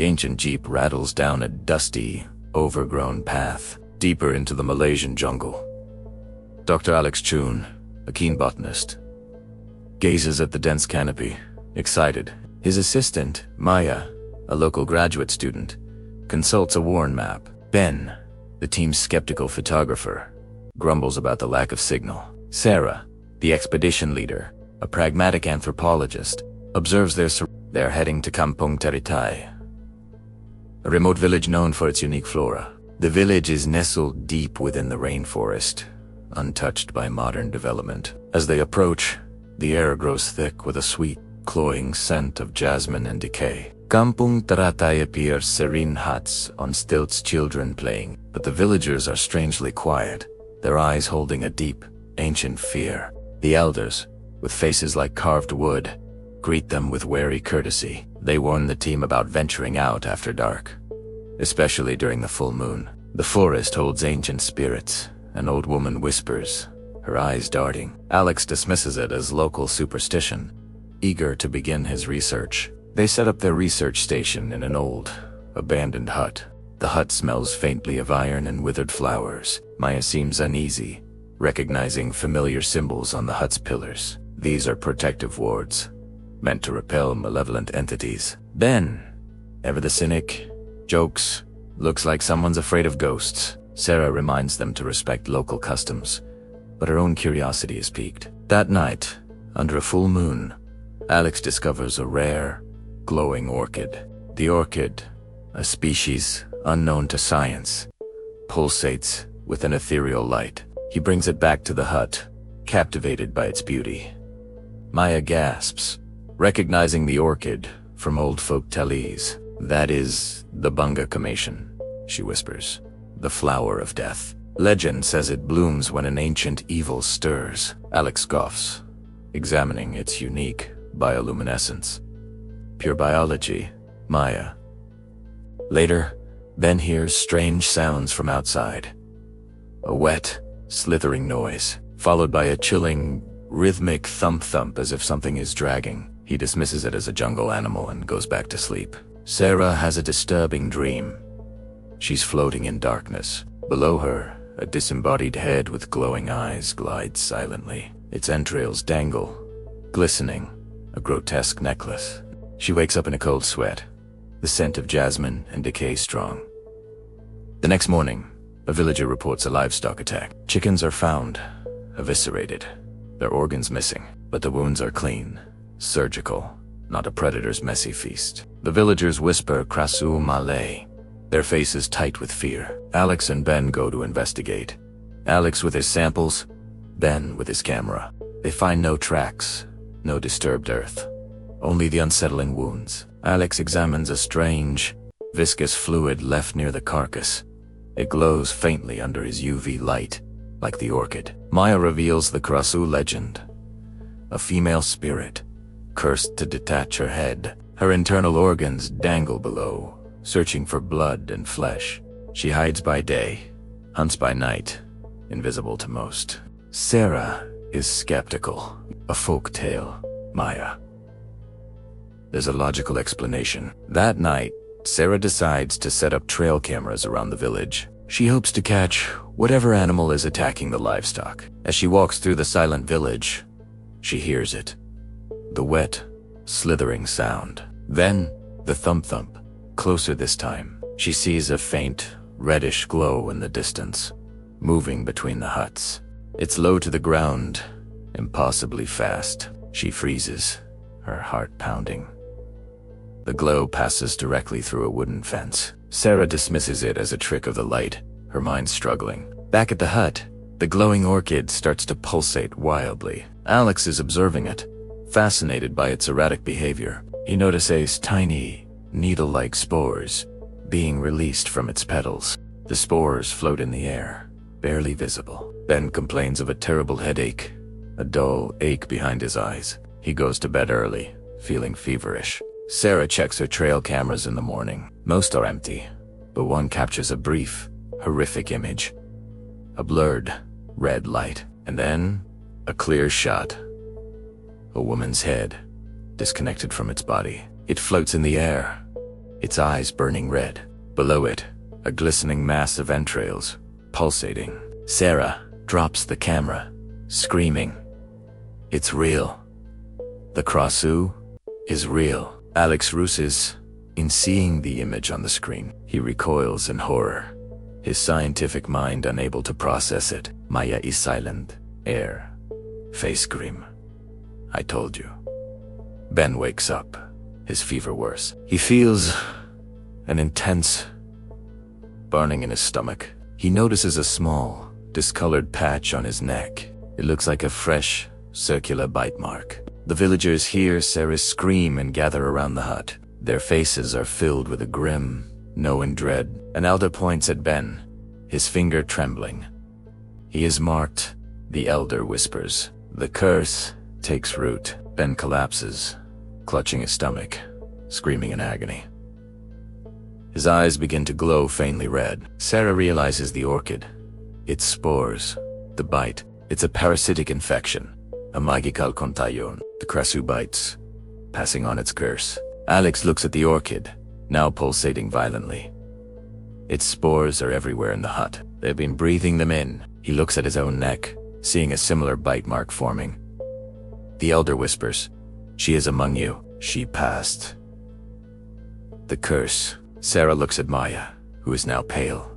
The ancient jeep rattles down a dusty, overgrown path, deeper into the Malaysian jungle. Dr. Alex Chun, a keen botanist, gazes at the dense canopy, excited. His assistant, Maya, a local graduate student, consults a worn map. Ben, the team's skeptical photographer, grumbles about the lack of signal. Sarah, the expedition leader, a pragmatic anthropologist, observes they're heading to Kampung Taritai, a remote village known for its unique flora. The village is nestled deep within the rainforest, untouched by modern development. As they approach, the air grows thick with a sweet, cloying scent of jasmine and decay. Kampung Taratai appears serene huts on stilts, children playing, but the villagers are strangely quiet, their eyes holding a deep, ancient fear. The elders, with faces like carved wood, greet them with wary courtesy. They warn the team about venturing out after dark, especially during the full moon. The forest holds ancient spirits, an old woman whispers, her eyes darting. Alex dismisses it as local superstition, eager to begin his research. They set up their research station in an old, abandoned hut. The hut smells faintly of iron and withered flowers. Maya seems uneasy, recognizing familiar symbols on the hut's pillars. These are protective wards, meant to repel malevolent entities. Ben, ever the cynic, jokes, looks like someone's afraid of ghosts. Sarah reminds them to respect local customs, but her own curiosity is piqued. That night, under a full moon, Alex discovers a rare, glowing orchid. The orchid, a species unknown to science, pulsates with an ethereal light. He brings it back to the hut, captivated by its beauty. Maya gasps, recognizing the orchid from old folk tales. That is the bunga comation, she whispers, the flower of death. Legend says it blooms when an ancient evil stirs. Alex scoffs, examining its unique bioluminescence. Pure biology, Maya. Later, Ben hears strange sounds from outside. A wet, slithering noise, followed by a chilling, rhythmic thump-thump as if something is dragging. He dismisses it as a jungle animal and goes back to sleep. Sarah has a disturbing dream. She's floating in darkness. Below her, a disembodied head with glowing eyes glides silently. Its entrails dangle, glistening, a grotesque necklace. She wakes up in a cold sweat, the scent of jasmine and decay strong. The next morning, a villager reports a livestock attack. Chickens are found, eviscerated, their organs missing, but the wounds are clean, surgical, not a predator's messy feast. The villagers whisper Krasue Malay, their faces tight with fear. Alex and Ben go to investigate. Alex with his samples, Ben with his camera. They find no tracks, no disturbed earth, only the unsettling wounds. Alex examines a strange, viscous fluid left near the carcass. It glows faintly under his UV light, like the orchid. Maya reveals the Krasue legend. A female spirit, cursed to detach her head. Her internal organs dangle below, searching for blood and flesh. She hides by day, hunts by night, invisible to most. Sarah is skeptical. A folk tale, Maya. There's a logical explanation. That night, Sarah decides to set up trail cameras around the village. She hopes to catch whatever animal is attacking the livestock. As she walks through the silent village, she hears it. The wet, slithering sound. Then, the thump-thump. Closer this time, she sees a faint, reddish glow in the distance, moving between the huts. It's low to the ground, impossibly fast. She freezes, her heart pounding. The glow passes directly through a wooden fence. Sarah dismisses it as a trick of the light, her mind struggling. Back at the hut, the glowing orchid starts to pulsate wildly. Alex is observing it, fascinated by its erratic behavior. He notices tiny, needle-like spores being released from its petals. The spores float in the air, barely visible. Ben complains of a terrible headache, a dull ache behind his eyes. He goes to bed early, feeling feverish. Sarah checks her trail cameras in the morning. Most are empty, but one captures a brief, horrific image. A blurred, red light, and then a clear shot. A woman's head, disconnected from its body. It floats in the air, its eyes burning red. Below it, a glistening mass of entrails, pulsating. Sarah drops the camera, screaming. It's real. The Krasue is real. Alex russes in seeing the image on the screen. He recoils in horror, his scientific mind unable to process it. Maya is silent. Air. Face scream. I told you. Ben wakes up, his fever worse. He feels an intense burning in his stomach. He notices a small, discolored patch on his neck. It looks like a fresh, circular bite mark. The villagers hear Sarah scream and gather around the hut. Their faces are filled with a grim, knowing dread. An elder points at Ben, his finger trembling. He is marked, the elder whispers. The curse takes root. Ben collapses, clutching his stomach, screaming in agony. His eyes begin to glow faintly red. Sarah realizes the orchid, its spores, the bite. It's a parasitic infection, a magical contagion. The Krasue bites, passing on its curse. Alex looks at the orchid, now pulsating violently. Its spores are everywhere in the hut. They've been breathing them in. He looks at his own neck, seeing a similar bite mark forming. The elder whispers, "She is among you. She passed." The curse. Sarah looks at Maya, who is now pale,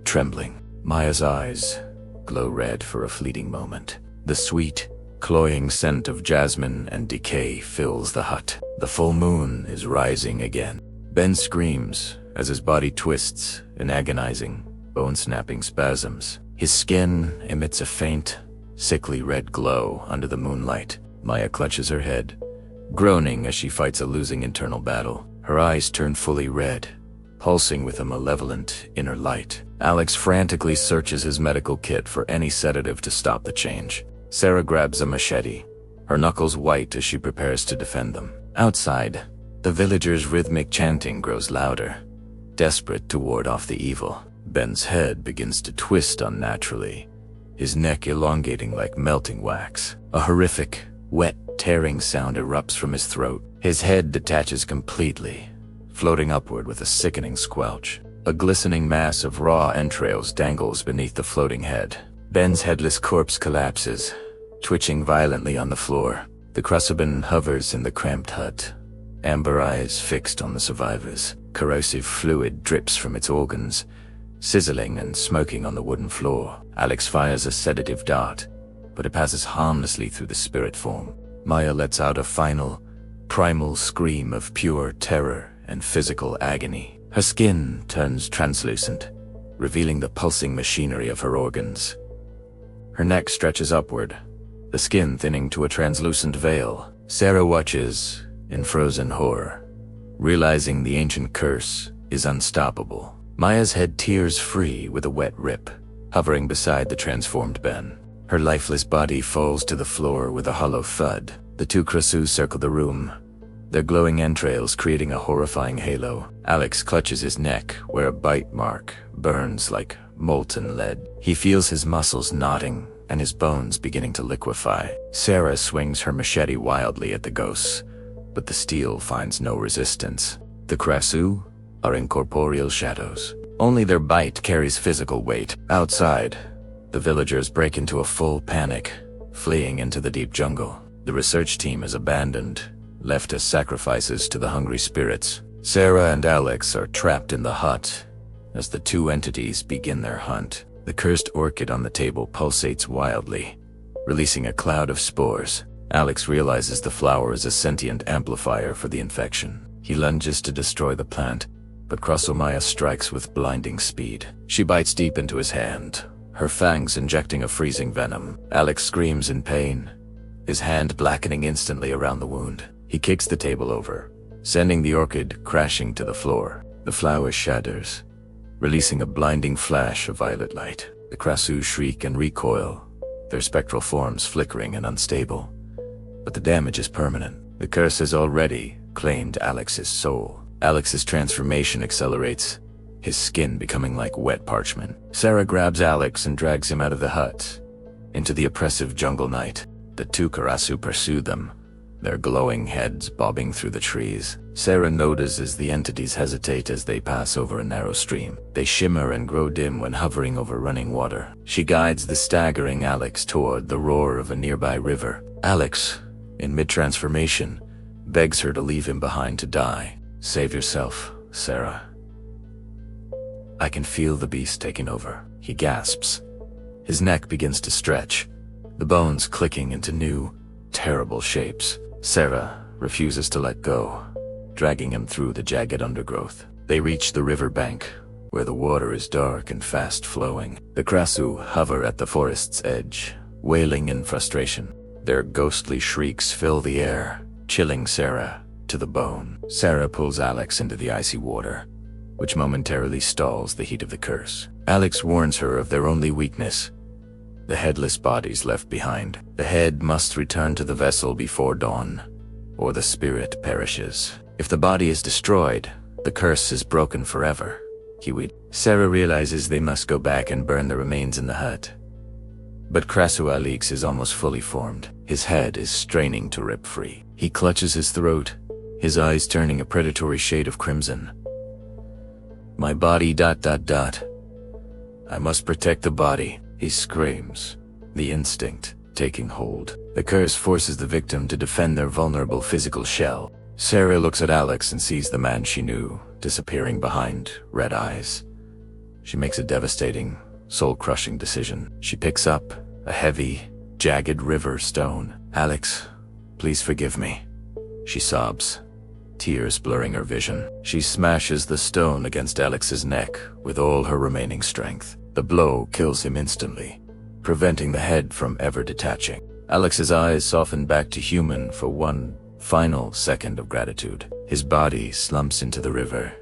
trembling. Maya's eyes glow red for a fleeting moment. The sweet, cloying scent of jasmine and decay fills the hut. The full moon is rising again. Ben screams as his body twists in agonizing, bone-snapping spasms. His skin emits a faint, sickly red glow under the moonlight. Maya clutches her head, groaning as she fights a losing internal battle. Her eyes turn fully red, pulsing with a malevolent inner light. Alex frantically searches his medical kit for any sedative to stop the change. Sarah grabs a machete, her knuckles white as she prepares to defend them. Outside, the villagers' rhythmic chanting grows louder, desperate to ward off the evil. Ben's head begins to twist unnaturally, his neck elongating like melting wax. A horrific, wet, tearing sound erupts from his throat. His head detaches completely, floating upward with a sickening squelch. A glistening mass of raw entrails dangles beneath the floating head. Ben's headless corpse collapses, twitching violently on the floor. The Krasue hovers in the cramped hut, amber eyes fixed on the survivors. Corrosive fluid drips from its organs, sizzling and smoking on the wooden floor. Alex fires a sedative dart, but it passes harmlessly through the spirit form. Maya lets out a final, primal scream of pure terror and physical agony. Her skin turns translucent, revealing the pulsing machinery of her organs. Her neck stretches upward, the skin thinning to a translucent veil. Sarah watches in frozen horror, realizing the ancient curse is unstoppable. Maya's head tears free with a wet rip, hovering beside the transformed Ben. Her lifeless body falls to the floor with a hollow thud. The two Krasue circle the room, their glowing entrails creating a horrifying halo. Alex clutches his neck, where a bite mark burns like molten lead. He feels his muscles knotting and his bones beginning to liquefy. Sarah swings her machete wildly at the ghosts, but the steel finds no resistance. The Krasue are incorporeal shadows. Only their bite carries physical weight. Outside, the villagers break into a full panic, fleeing into the deep jungle. The research team is abandoned, left as sacrifices to the hungry spirits. Sarah and Alex are trapped in the hut as the two entities begin their hunt. The cursed orchid on the table pulsates wildly, releasing a cloud of spores. Alex realizes the flower is a sentient amplifier for the infection. He lunges to destroy the plant, but Krasue strikes with blinding speed. She bites deep into his hand, her fangs injecting a freezing venom. Alex screams in pain, his hand blackening instantly around the wound. He kicks the table over, sending the orchid crashing to the floor. The flower shatters, releasing a blinding flash of violet light. The Krasue shriek and recoil, their spectral forms flickering and unstable. But the damage is permanent. The curse has already claimed Alex's soul. Alex's transformation accelerates, his skin becoming like wet parchment. Sarah grabs Alex and drags him out of the hut, into the oppressive jungle night. The two Krasue pursue them, their glowing heads bobbing through the trees. Sarah notices the entities hesitate as they pass over a narrow stream. They shimmer and grow dim when hovering over running water. She guides the staggering Alex toward the roar of a nearby river. Alex, in mid-transformation, begs her to leave him behind to die. "Save yourself, Sarah." "I can feel the beast taking over," he gasps. His neck begins to stretch, the bones clicking into new, terrible shapes. Sarah refuses to let go, dragging him through the jagged undergrowth. They reach the river bank, where the water is dark and fast-flowing. The Krasue hover at the forest's edge, wailing in frustration. Their ghostly shrieks fill the air, chilling Sarah to the bone. Sarah pulls Alex into the icy water, which momentarily stalls the heat of the curse. Alex warns her of their only weakness: the headless bodies left behind. The head must return to the vessel before dawn, or the spirit perishes. If the body is destroyed, the curse is broken forever. Sarah realizes they must go back and burn the remains in the hut. But Krasue Alex is almost fully formed. His head is straining to rip free. He clutches his throat, his eyes turning a predatory shade of crimson. "My body ... I must protect the body," he screams, the instinct taking hold. The curse forces the victim to defend their vulnerable physical shell. Sarah looks at Alex and sees the man she knew, disappearing behind red eyes. She makes a devastating, soul-crushing decision. She picks up a heavy, jagged river stone. "Alex, please forgive me," she sobs, tears blurring her vision. She smashes the stone against Alex's neck with all her remaining strength. The blow kills him instantly, preventing the head from ever detaching. Alex's eyes soften back to human for one final second of gratitude. His body slumps into the river,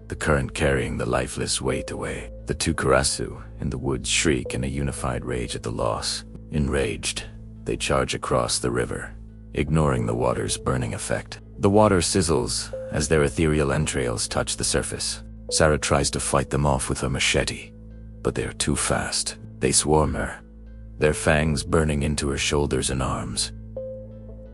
the current carrying the lifeless weight away. The two Krasue in the woods shriek in a unified rage at the loss. Enraged, they charge across the river, ignoring the water's burning effect. The water sizzles as their ethereal entrails touch the surface. Sarah tries to fight them off with her machete, but they are too fast. They swarm her, their fangs burning into her shoulders and arms.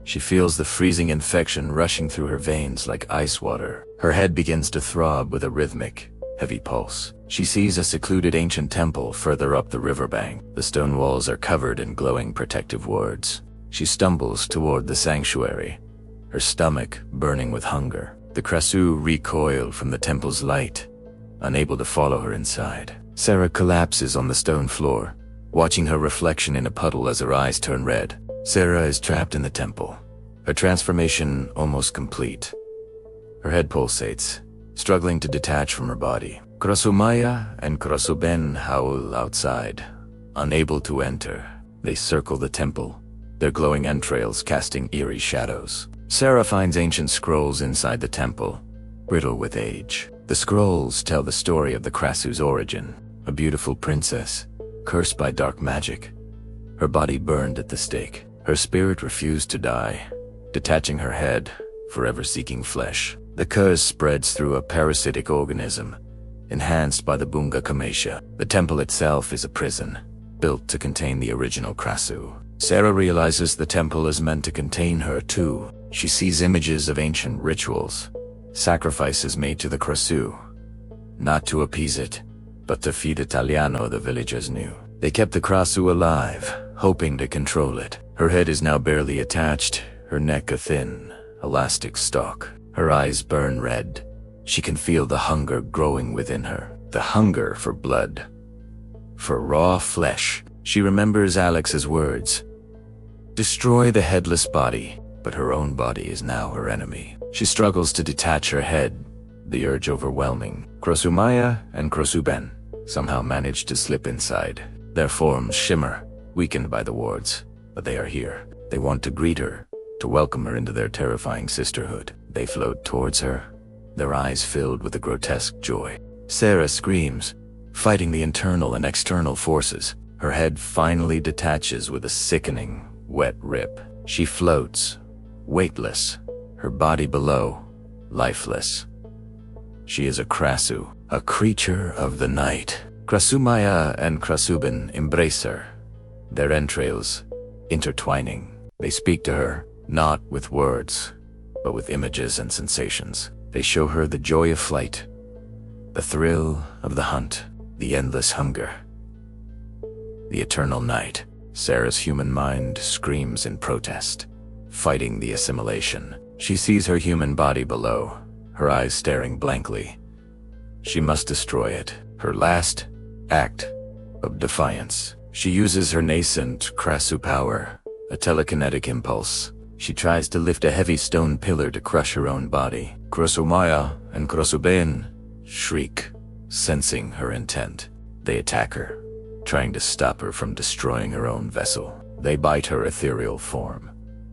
She feels the freezing infection rushing through her veins like ice water. Her head begins to throb with a rhythmic, heavy pulse. She sees a secluded ancient temple further up the riverbank. The stone walls are covered in glowing protective wards. She stumbles toward the sanctuary, her stomach burning with hunger. The Krasue recoil from the temple's light, unable to follow her inside. Sarah collapses on the stone floor, watching her reflection in a puddle as her eyes turn red. Sarah is trapped in the temple, her transformation almost complete. Her head pulsates, struggling to detach from her body. Krasumaya and Krasuben howl outside, unable to enter. They circle the temple, their glowing entrails casting eerie shadows. Sarah finds ancient scrolls inside the temple, brittle with age. The scrolls tell the story of the Krasue's origin, a beautiful princess, cursed by dark magic. Her body burned at the stake. Her spirit refused to die, detaching her head, forever seeking flesh. The curse spreads through a parasitic organism, enhanced by the Bunga Kamesha. The temple itself is a prison, built to contain the original Krasue. Sarah realizes the temple is meant to contain her too. She sees images of ancient rituals, sacrifices made to the Krasue, not to appease it, but to feed Italiano, the villagers knew. They kept the Krasue alive, hoping to control it. Her head is now barely attached, her neck a thin, elastic stalk. Her eyes burn red. She can feel the hunger growing within her, the hunger for blood, for raw flesh. She remembers Alex's words. Destroy the headless body, but her own body is now her enemy. She struggles to detach her head, the urge overwhelming. Krasumaya and Krasuben somehow manage to slip inside. Their forms shimmer, weakened by the wards, but they are here. They want to greet her, to welcome her into their terrifying sisterhood. They float towards her, their eyes filled with a grotesque joy. Sarah screams, fighting the internal and external forces. Her head finally detaches with a sickening, wet rip. She floats, weightless, her body below, lifeless. She is a Krasue, a creature of the night. Krasumaya and Krasuben embrace her, their entrails intertwining. They speak to her, not with words, but with images and sensations. They show her the joy of flight, the thrill of the hunt, the endless hunger, the eternal night. Sarah's human mind screams in protest, fighting the assimilation. She sees her human body below, her eyes staring blankly. She must destroy it, her last act of defiance. She uses her nascent Krasue power, a telekinetic impulse. She tries to lift a heavy stone pillar to crush her own body. Krasue and Krasue shriek, sensing her intent. They attack her, trying to stop her from destroying her own vessel. They bite her ethereal form,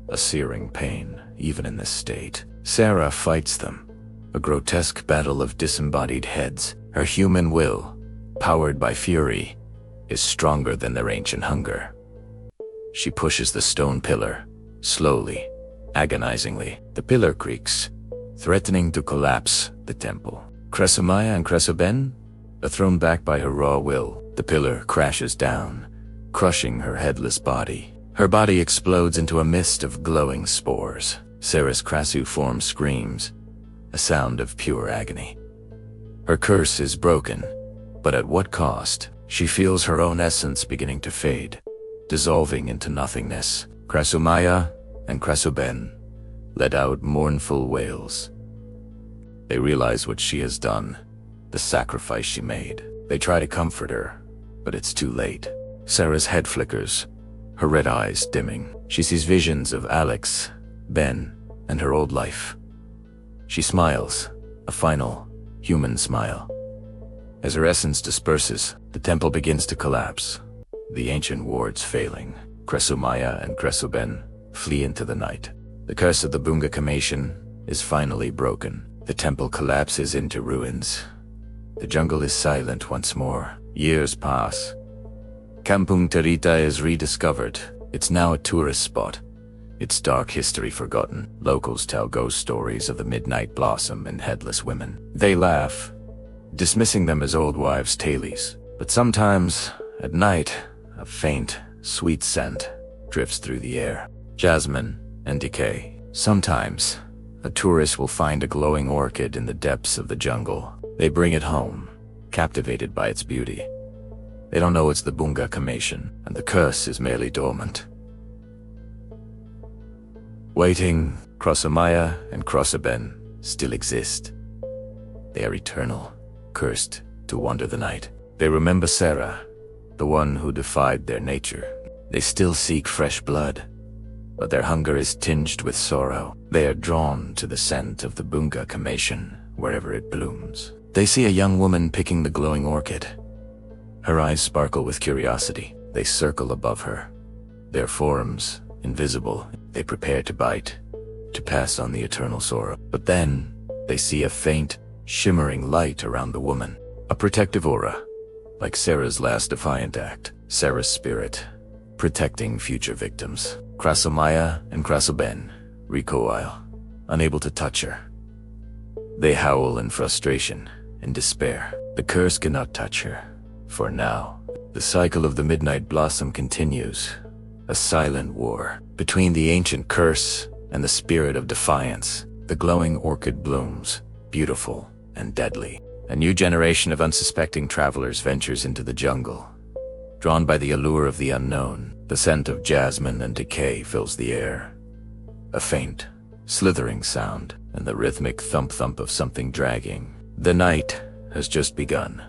a searing pain, even in this state. Sarah fights them, a grotesque battle of disembodied heads. Her human will, powered by fury, is stronger than their ancient hunger. She pushes the stone pillar, slowly, agonizingly. The pillar creaks, threatening to collapse the temple. Krasue and Krasue are thrown back by her raw will. The pillar crashes down, crushing her headless body. Her body explodes into a mist of glowing spores. Sarah's Krasue form screams, a sound of pure agony. Her curse is broken, but at what cost? She feels her own essence beginning to fade, dissolving into nothingness. Krasue and Krasue let out mournful wails. They realize what she has done, the sacrifice she made. They try to comfort her, but it's too late. Sarah's head flickers, her red eyes dimming. She sees visions of Alex, Ben, and her old life. She smiles, a final, human smile. As her essence disperses, the temple begins to collapse, the ancient wards failing. Krasue and Krasue flee into the night. The curse of the Bunga Kamation is finally broken. The temple collapses into ruins. The jungle is silent once more. Years pass. Kampung Terita is rediscovered. It's now a tourist spot, its dark history forgotten. Locals tell ghost stories of the midnight blossom and headless women. They laugh, dismissing them as old wives' tales. But sometimes, at night, a faint, sweet scent drifts through the air. Jasmine and decay. Sometimes, a tourist will find a glowing orchid in the depths of the jungle. They bring it home, captivated by its beauty. They don't know it's the Bunga Kamation, and the curse is merely dormant. Waiting, Krasue and Krasue still exist. They are eternal, cursed to wander the night. They remember Sarah, the one who defied their nature. They still seek fresh blood, but their hunger is tinged with sorrow. They are drawn to the scent of the Bunga Kamation wherever it blooms. They see a young woman picking the glowing orchid. Her eyes sparkle with curiosity. They circle above her, their forms invisible. They prepare to bite, to pass on the eternal sorrow. But then, they see a faint, shimmering light around the woman. A protective aura, like Sarah's last defiant act. Sarah's spirit, protecting future victims. Krasue and Krasue recoil, unable to touch her. They howl in frustration and despair. The curse cannot touch her, for now. The cycle of the midnight blossom continues, a silent war between the ancient curse and the spirit of defiance. The glowing orchid blooms, beautiful and deadly. A new generation of unsuspecting travelers ventures into the jungle. Drawn by the allure of the unknown, the scent of jasmine and decay fills the air. A faint, slithering sound, and the rhythmic thump-thump of something dragging. The night has just begun.